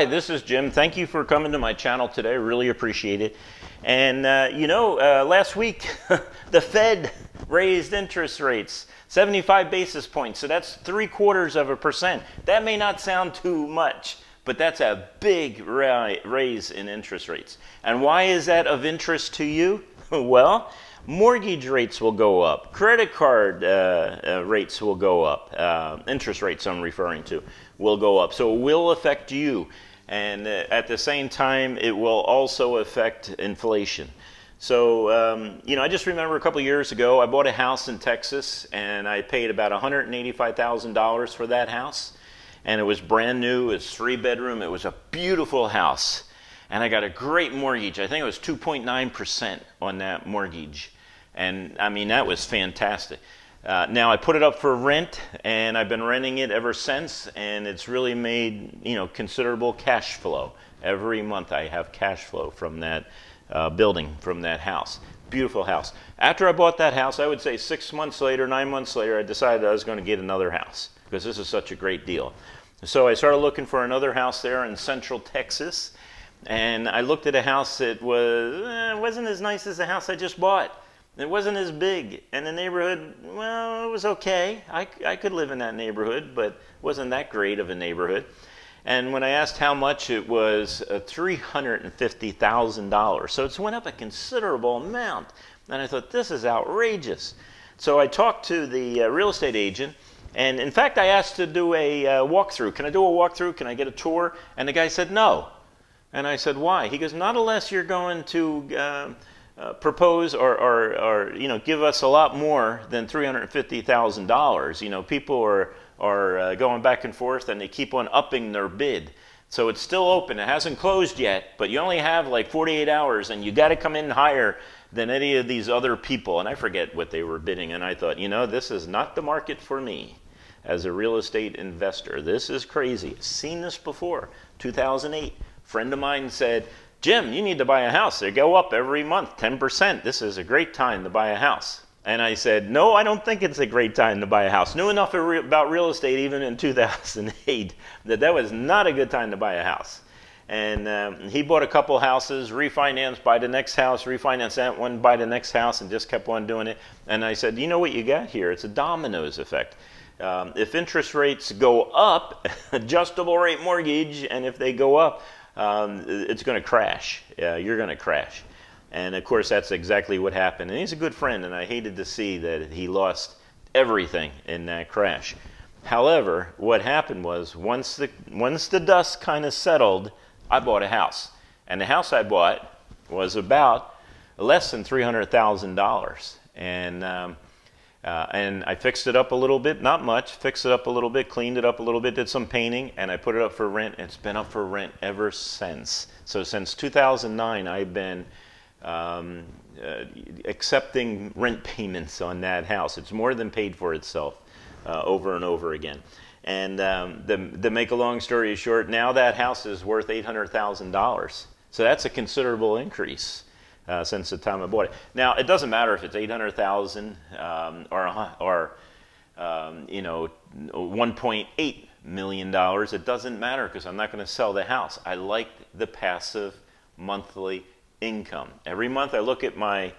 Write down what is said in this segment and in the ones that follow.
Hi, this is Jim. Thank you for coming to my channel today. Really appreciate it. And last week the Fed raised interest rates 75 basis points. So that's 0.75%. That may not sound too much, but that's a big raise in interest rates. And why is that of interest to you? Well, mortgage rates will go up. Credit card rates will go up. Interest rates I'm referring to will go up. So it will affect you. And at the same time, it will also affect inflation. So, I just remember a couple years ago, I bought a house in Texas, and I paid about $185,000 for that house. And it was brand new, it was 3-bedroom, it was a beautiful house. And I got a great mortgage. I think it was 2.9% on that mortgage. And I mean, that was fantastic. Now I put it up for rent, and I've been renting it ever since, and it's really made considerable cash flow. Every month I have cash flow from that building, from that house. Beautiful house. After I bought that house, I would say 6 months later, 9 months later, I decided I was going to get another house because this is such a great deal. So I started looking for another house there in Central Texas, and I looked at a house that wasn't as nice as the house I just bought. It wasn't as big, and the neighborhood, well, it was okay. I could live in that neighborhood, but it wasn't that great of a neighborhood. And when I asked how much, it was $350,000. So it's went up a considerable amount. And I thought, this is outrageous. So I talked to the real estate agent, and in fact, I asked to do a walkthrough. Can I do a walkthrough? Can I get a tour? And the guy said no. And I said, why? He goes, not unless you're going to propose or give us a lot more than $350,000. People are going back and forth, and they keep on upping their bid. So it's still open. It hasn't closed yet, but you only have like 48 hours, and you got to come in higher than any of these other people. And I forget what they were bidding, and I thought, this is not the market for me as a real estate investor. This is crazy. I've seen this before. 2008, a friend of mine said, Jim, you need to buy a house. They go up every month, 10%. This is a great time to buy a house. And I said, no, I don't think it's a great time to buy a house. Knew enough about real estate even in 2008 that was not a good time to buy a house. And he bought a couple houses, refinanced, buy the next house, refinance that one, buy the next house, and just kept on doing it. And I said, you know what you got here? It's a dominoes effect. If interest rates go up, adjustable rate mortgage, and if they go up, it's going to crash. You're going to crash. And of course, that's exactly what happened. And he's a good friend, and I hated to see that he lost everything in that crash. However, what happened was once the dust kind of settled, I bought a house. And the house I bought was about less than $300,000. And I fixed it up a little bit, not much, fixed it up a little bit, cleaned it up a little bit, did some painting, and I put it up for rent. It's been up for rent ever since. So since 2009, I've been accepting rent payments on that house. It's more than paid for itself over and over again. And to make a long story short, now that house is worth $800,000. So that's a considerable increase. Since the time I bought it. Now, it doesn't matter if it's $800,000 or $1.8 million. It doesn't matter because I'm not going to sell the house. I like the passive monthly income. Every month I look at my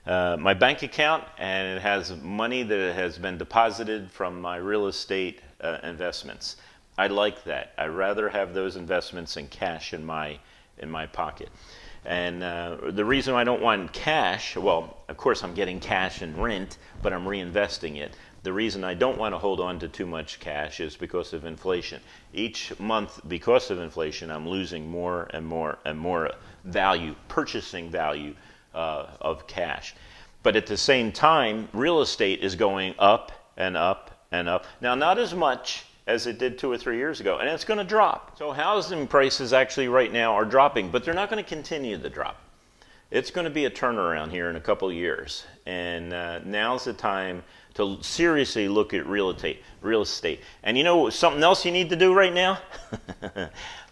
bank account, and it has money that has been deposited from my real estate investments. I like that. I'd rather have those investments in cash in my pocket. And the reason I don't want cash, well, of course I'm getting cash in rent, but I'm reinvesting it. The reason I don't want to hold on to too much cash is because of inflation. Each month, because of inflation, I'm losing more and more and more value, purchasing value of cash. But at the same time, real estate is going up and up and up. Now, not as much as it did 2 or 3 years ago, and it's going to drop. So housing prices actually right now are dropping, but they're not going to continue to drop. It's going to be a turnaround here in a couple of years, and now's the time to seriously look at real estate. And something else you need to do right now?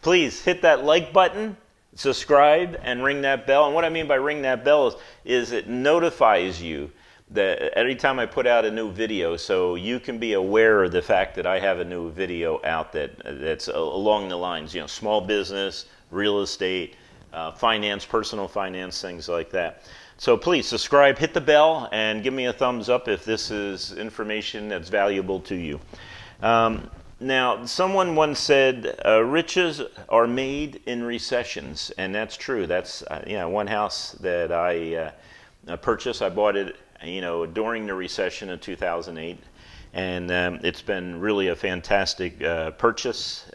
Please hit that like button, subscribe, and ring that bell. And what I mean by ring that bell is it notifies you every time I put out a new video, so you can be aware of the fact that I have a new video out that's along the lines, small business, real estate, finance, personal finance, things like that. So please subscribe, hit the bell, and give me a thumbs up if this is information that's valuable to you. Now, someone once said, riches are made in recessions, and that's true. That's one house that I purchased. I bought it, during the recession of 2008, and it's been really a fantastic purchase.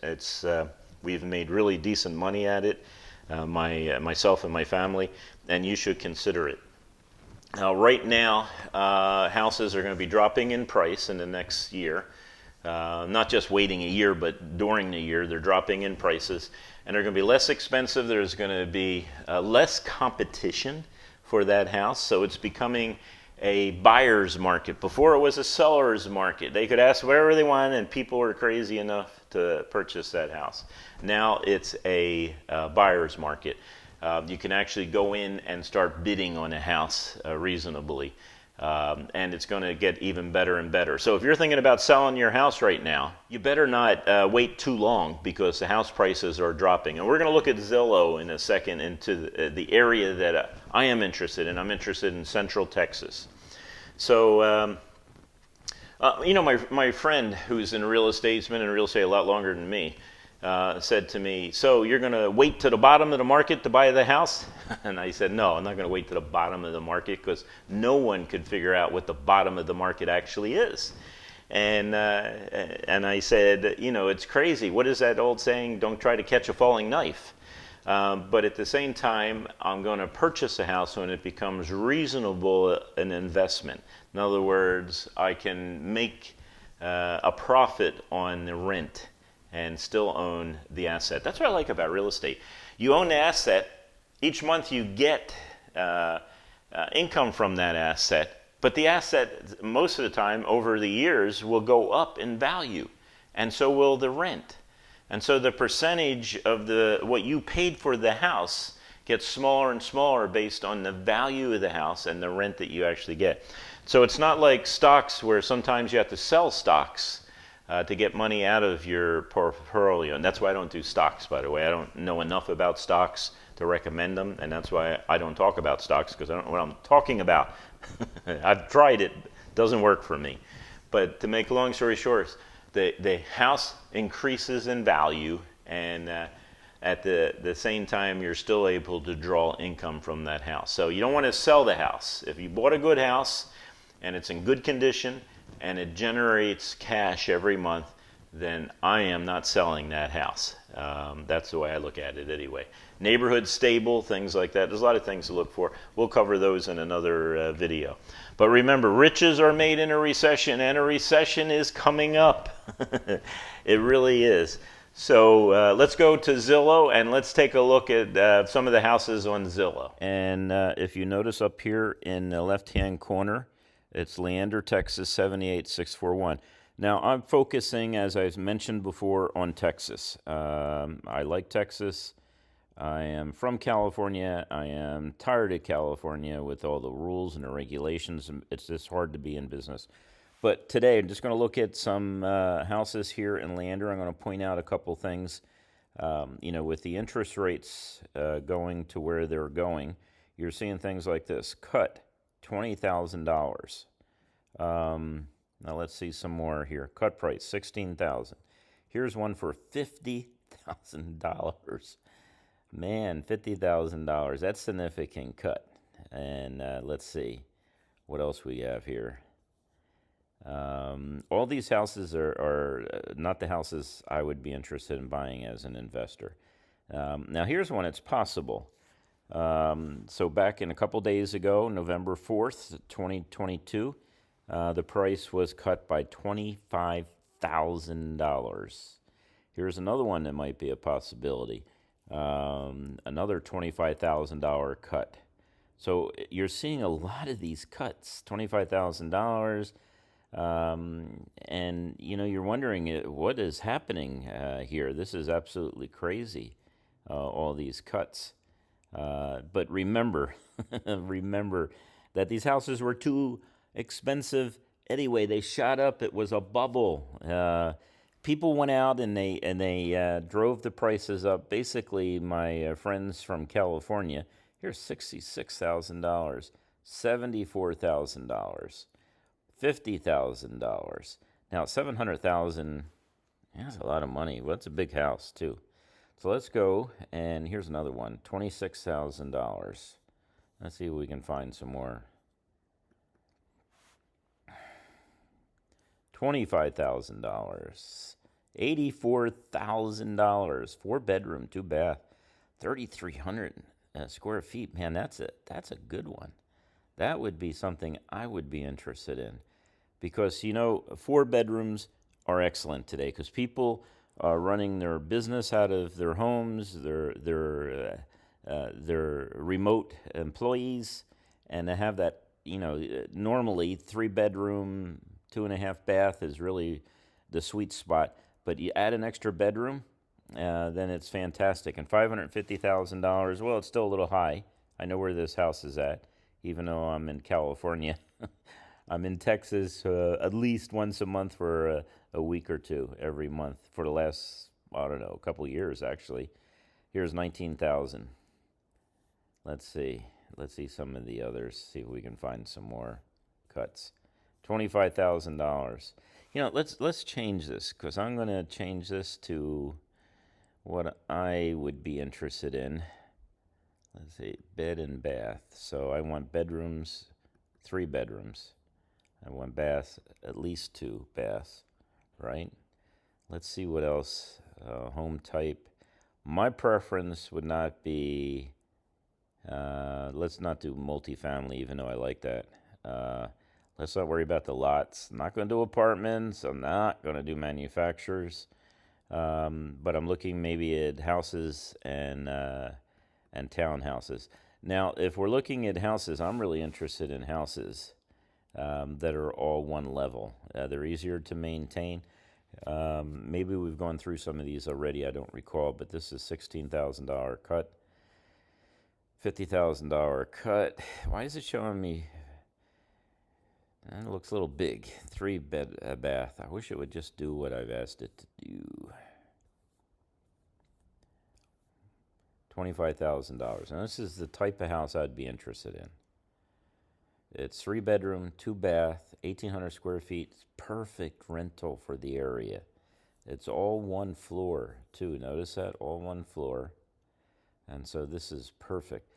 We've made really decent money at it, myself and my family, and you should consider it. Now, right now, houses are going to be dropping in price in the next year. Not just waiting a year, but during the year, they're dropping in prices, and they're going to be less expensive. There's going to be less competition for that house, so it's becoming a buyer's market. Before it was a seller's market. They could ask whatever they wanted, and people were crazy enough to purchase that house. Now it's a buyer's market. You can actually go in and start bidding on a house reasonably. And it's going to get even better and better. So if you're thinking about selling your house right now, you better not wait too long, because the house prices are dropping. And we're going to look at Zillow in a second into the area that I am interested in. I'm interested in Central Texas. So, my friend who's in real estate, he's been in real estate a lot longer than me, said to me, so you're going to wait to the bottom of the market to buy the house? And I said, no, I'm not going to wait to the bottom of the market, because no one could figure out what the bottom of the market actually is. And I said, it's crazy. What is that old saying? Don't try to catch a falling knife. But at the same time, I'm going to purchase a house when it becomes reasonable an investment. In other words, I can make a profit on the rent and still own the asset. That's what I like about real estate. You own the asset. Each month you get income from that asset, but the asset, most of the time, over the years, will go up in value, and so will the rent. And so the percentage of what you paid for the house gets smaller and smaller based on the value of the house and the rent that you actually get. So it's not like stocks, where sometimes you have to sell stocks to get money out of your portfolio. And that's why I don't do stocks, by the way. I don't know enough about stocks to recommend them, and that's why I don't talk about stocks, because I don't know what I'm talking about. I've tried it. Doesn't work for me. But to make a long story short, the house increases in value, and at the same time, you're still able to draw income from that house. So you don't want to sell the house. If you bought a good house and it's in good condition and it generates cash every month, then I am not selling that house. That's the way I look at it anyway. Neighborhood stable, things like that. There's a lot of things to look for. We'll cover those in another video. But remember, riches are made in a recession, and a recession is coming up. It really is. So let's go to Zillow, and let's take a look at some of the houses on Zillow. And if you notice up here in the left-hand corner, it's Leander, Texas, 78641. Now, I'm focusing, as I've mentioned before, on Texas. I like Texas. I am from California. I am tired of California with all the rules and the regulations. It's just hard to be in business. But today, I'm just going to look at some houses here in Leander. I'm going to point out a couple things. With the interest rates going to where they're going, you're seeing things like this. Cut, $20,000. Now let's see some more here. Cut price, $16,000. Here's one for $50,000. Man, $50,000. That's significant cut. And let's see what else we have here. All these houses are not the houses I would be interested in buying as an investor. Now here's one. It's possible. So back in a couple days ago, November 4th, 2022, the price was cut by $25,000. Here's another one that might be a possibility. Another $25,000 cut. So you're seeing a lot of these cuts, $25,000. And, you're wondering what is happening here. This is absolutely crazy, all these cuts. But remember, remember that these houses were too expensive anyway. They shot up. It was a bubble. People went out and they drove the prices up. Basically, my friends from California, here's $66,000, $74,000, $50,000. Now 700,000. That's a lot of money. Well, that's a big house too. So let's go, and here's another one, $26,000. Let's see if we can find some more. $25,000, $84,000, 4-bedroom, 2-bath, 3,300 square feet. Man, that's a good one. That would be something I would be interested in, because 4 bedrooms are excellent today, because people are running their business out of their homes, their remote employees, and to have that, normally 3-bedroom, 2.5 bath is really the sweet spot. But you add an extra bedroom, then it's fantastic. And $550,000, well, it's still a little high. I know where this house is at, even though I'm in California. I'm in Texas at least once a month for a week or two every month for the last, I don't know, a couple of years actually. Here's 19,000. Let's see some of the others. See if we can find some more cuts. $25,000. Let's change this, because I'm going to change this to what I would be interested in. Let's see, bed and bath. So I want bedrooms, 3 bedrooms. I want baths, at least 2 baths, right? Let's see what else. Home type. My preference would not be, let's not do multifamily, even though I like that. Let's not worry about the lots. I'm not going to do apartments. I'm not going to do manufacturers. But I'm looking maybe at houses and townhouses. Now, if we're looking at houses, I'm really interested in houses that are all one level. They're easier to maintain. Maybe we've gone through some of these already. I don't recall, but this is $16,000 cut. $50,000 cut. Why is it showing me? It looks a little big. 3-bed bath. I wish it would just do what I've asked it to do. $25,000. Now this is the type of house I'd be interested in. It's 3-bedroom, 2-bath, 1,800 square feet. It's perfect rental for the area. It's all one floor too. Notice that? All one floor. And so this is perfect.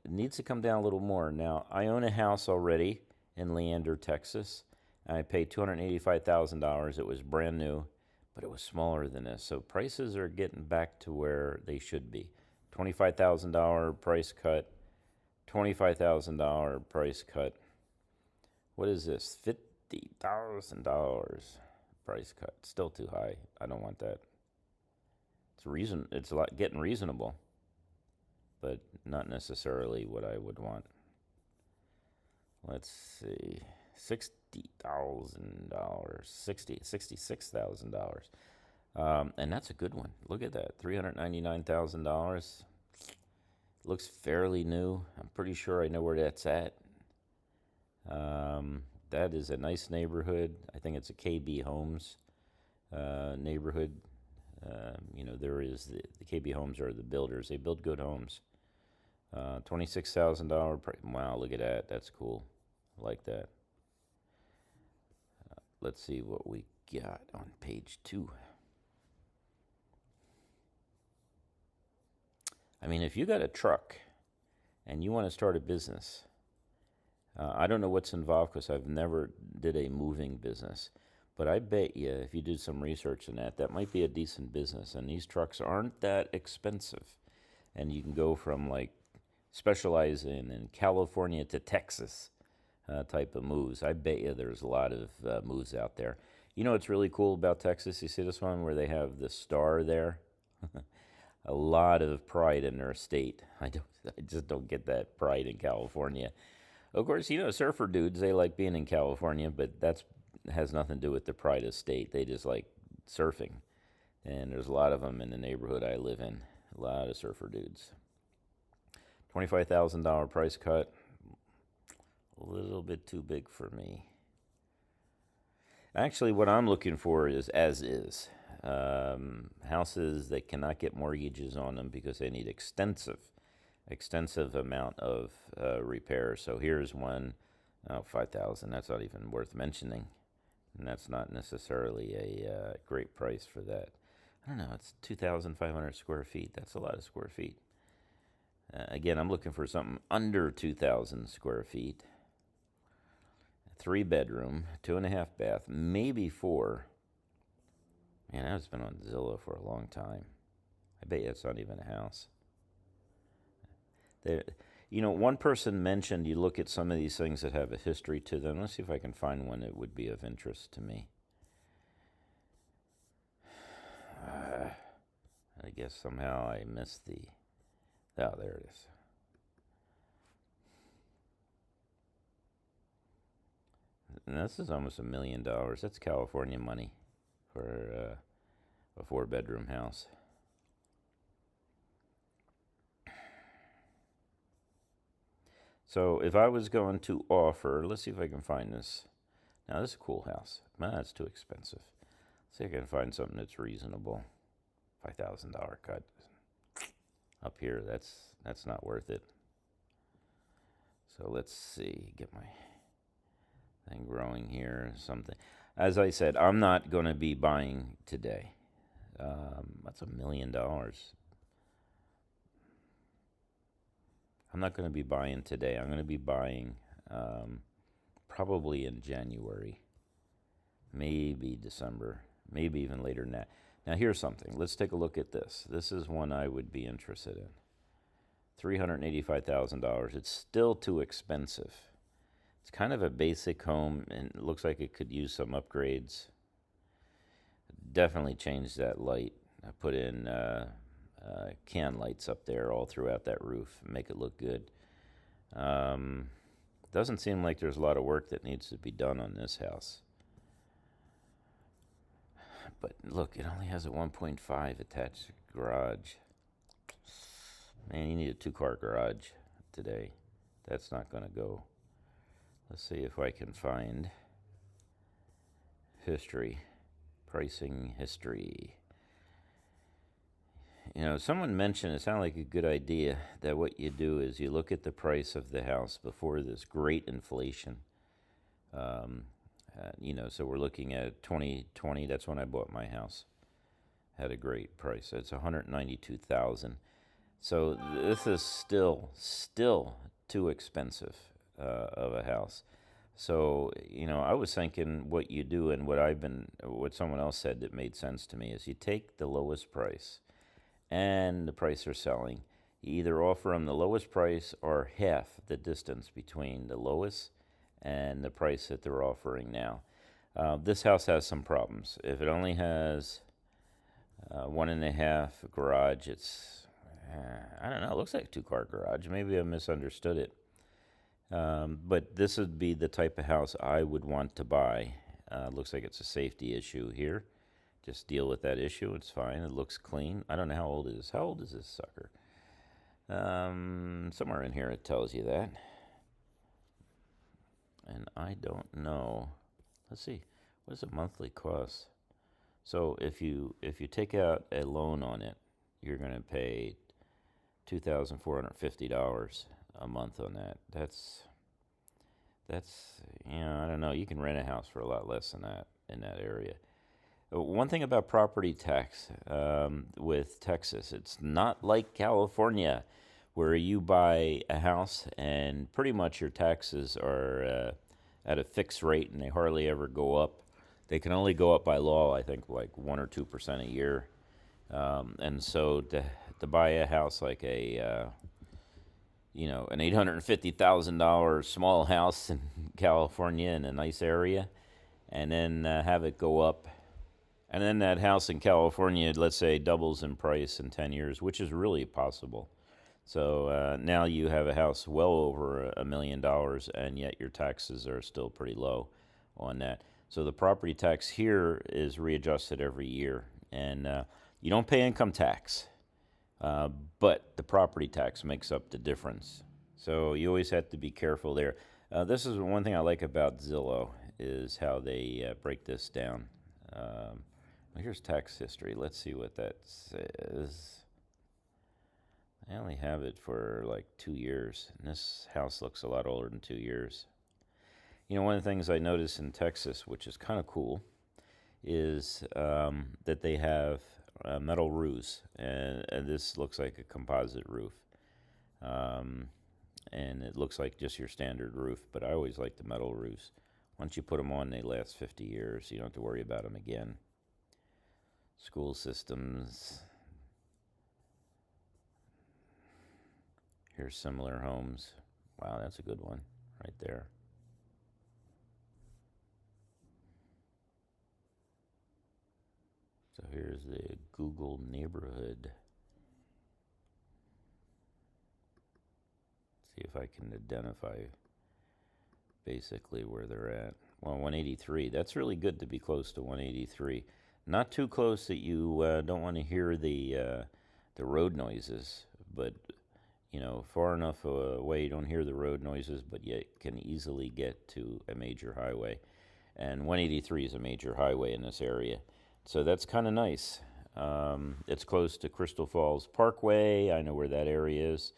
It needs to come down a little more. Now, I own a house already in Leander, Texas. I paid $285,000. It was brand new, but it was smaller than this. So prices are getting back to where they should be. $25,000 price cut, $25,000 price cut. What is this? $50,000 price cut. Still too high. I don't want that. It's a lot getting reasonable, but not necessarily what I would want. Let's see, $60,000, $66,000, and that's a good one. Look at that, $399,000. Looks fairly new. I'm pretty sure I know where that's at. That is a nice neighborhood. I think it's a KB Homes neighborhood. There is the KB Homes are the builders. They build good homes. $26,000 price. Wow, look at that. That's cool. I like that. Let's see what we got on page 2. I mean, if you got a truck and you want to start a business, I don't know what's involved because I've never did a moving business, but I bet you if you did some research on that, that might be a decent business. And these trucks aren't that expensive, and you can go from like specializing in California to Texas type of moves. I bet you there's a lot of moves out there. You know what's really cool about Texas? You see this one where they have the star there? A lot of pride in their state. I just don't get that pride in California. Of course, surfer dudes, they like being in California, but that has nothing to do with the pride of state. They just like surfing. And there's a lot of them in the neighborhood I live in. A lot of surfer dudes. $25,000 price cut. little bit too big for me. Actually, what I'm looking for is as is. Houses that cannot get mortgages on them because they need extensive amount of repair. So here's one, 5,000. That's not even worth mentioning, and that's not necessarily a great price for that. I don't know. It's 2,500 square feet. That's a lot of square feet. Again, I'm looking for something under 2,000 square feet. 3-bedroom, 2.5 bath, maybe 4. Man, that's been on Zillow for a long time. I bet you it's not even a house. There, one person mentioned you look at some of these things that have a history to them. Let's see if I can find one that would be of interest to me. I guess somehow I missed the... Oh, there it is. And this is almost $1 million. That's California money for a 4-bedroom house. So if I was going to offer, let's see if I can find this. Now, this is a cool house. Man, that's too expensive. Let's see if I can find something that's reasonable. $5,000 cut. Up here, that's not worth it. So let's see, get my thing growing here, something. As I said, I'm not going to be buying today. That's $1 million. I'm not going to be buying today. I'm going to be buying probably in January, maybe December, maybe even later than that. Now, here's something. Let's take a look at this. This is one I would be interested in. $385,000. It's still too expensive. It's kind of a basic home, and it looks like it could use some upgrades. Definitely change that light. I put in can lights up there all throughout that roof, make it look good. Doesn't seem like there's a lot of work that needs to be done on this house. But look, it only has a 1.5 attached garage. Man, you need a 2-car garage today. That's not going to go. Let's see if I can find history, pricing history. Someone mentioned, it sounded like a good idea, that what you do is you look at the price of the house before this great inflation. So we're looking at 2020. That's when I bought my house. Had a great price. It's $192,000. So this is still too expensive of a house. So I was thinking what you do, and what someone else said that made sense to me is you take the lowest price and the price they're selling. You either offer them the lowest price or half the distance between the lowest and the price that they're offering now. This house has some problems. If it only has 1.5 garage, it's, I don't know, it looks like a 2-car garage. Maybe I misunderstood it. But this would be the type of house I would want to buy. Looks like it's a safety issue here. Just deal with that issue. It's fine. It looks clean. I don't know how old it is. How old is this sucker? Somewhere in here it tells you that. And I don't know. Let's see. What does a monthly cost? So if you take out a loan on it, you're going to pay $2,450 a month on that. That's I don't know. You can rent a house for a lot less than that in that area. One thing about property tax with Texas, it's not like California, where you buy a house and pretty much your taxes are at a fixed rate and they hardly ever go up. They can only go up by law, I think, like 1 or 2% a year. And so to buy a house like an $850,000 small house in California in a nice area, and then have it go up, and then that house in California, let's say, doubles in price in 10 years, which is really possible. So now you have a house well over $1 million, and yet your taxes are still pretty low on that. So the property tax here is readjusted every year, and you don't pay income tax, but the property tax makes up the difference. So you always have to be careful there. This is one thing I like about Zillow is how they break this down. Well, here's tax history. Let's see what that says. I only have it for like 2 years, and this house looks a lot older than 2 years. You know, one of the things I noticed in Texas, which is kind of cool, is that they have metal roofs, and this looks like a composite roof. And it looks like just your standard roof, but I always like the metal roofs. Once you put them on, they last 50 years. You don't have to worry about them again. School systems. Here's similar homes. Wow, that's a good one right there. So here's the Google neighborhood. See if I can identify basically where they're at. Well, 183. That's really good to be close to 183. Not too close that you don't want to hear the road noises, but you know, far enough away you don't hear the road noises, but yet can easily get to a major highway. And 183 is a major highway in this area, so that's kind of nice. It's close to Crystal Falls Parkway. I know where that area is.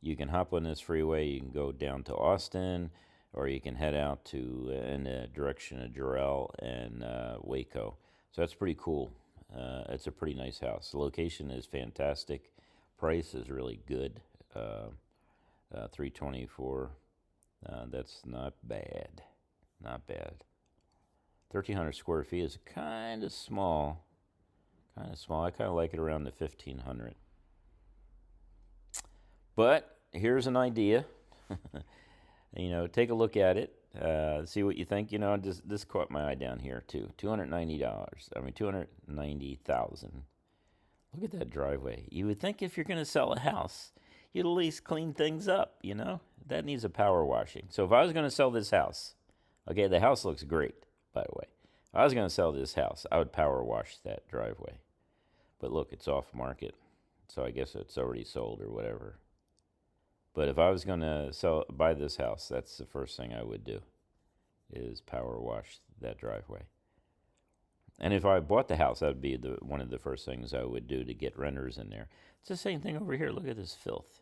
You can hop on this freeway. You can go down to Austin, or you can head out to in the direction of Jarrell and Waco. So that's pretty cool. It's a pretty nice house. The location is fantastic. Price is really good. $324. That's not bad. Not bad. 1,300 square feet is kind of small. Kind of small. I kind of like it around the 1,500. But here's an idea. You know, take a look at it. See what you think. You know, this caught my eye down here too. $290. I mean, $290,000. Look at that driveway. You would think if you're going to sell a house, you'd at least clean things up. You know, that needs a power washing. So if I was going to sell this house, okay, the house looks great, by the way. If I was going to sell this house, I would power wash that driveway. But look, it's off market, so I guess it's already sold or whatever. But if I was going to buy this house, that's the first thing I would do, is power wash that driveway. And if I bought the house, that would be one of the first things I would do to get renters in there. It's the same thing over here. Look at this filth.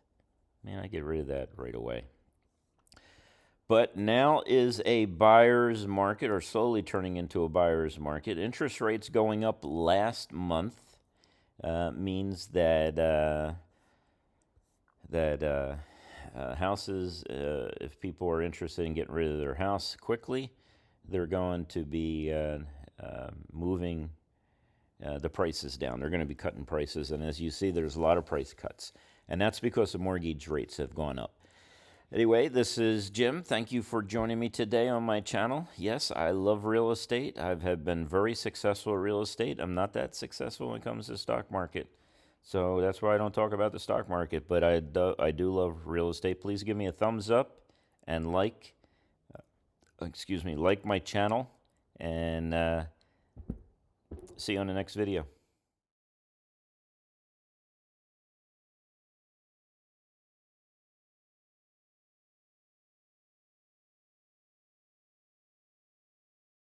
Man, I get rid of that right away. But now is a buyer's market, or slowly turning into a buyer's market. Interest rates going up last month means that houses, if people are interested in getting rid of their house quickly, they're going to be moving the prices down. They're going to be cutting prices, and as you see, there's a lot of price cuts, and that's because the mortgage rates have gone up. Anyway, this is Jim. Thank you for joining me today on my channel. Yes, I love real estate. I've been very successful at real estate. I'm not that successful when it comes to the stock market. So that's why I don't talk about the stock market, but I do love real estate. Please give me a thumbs up and like my channel, and see you on the next video.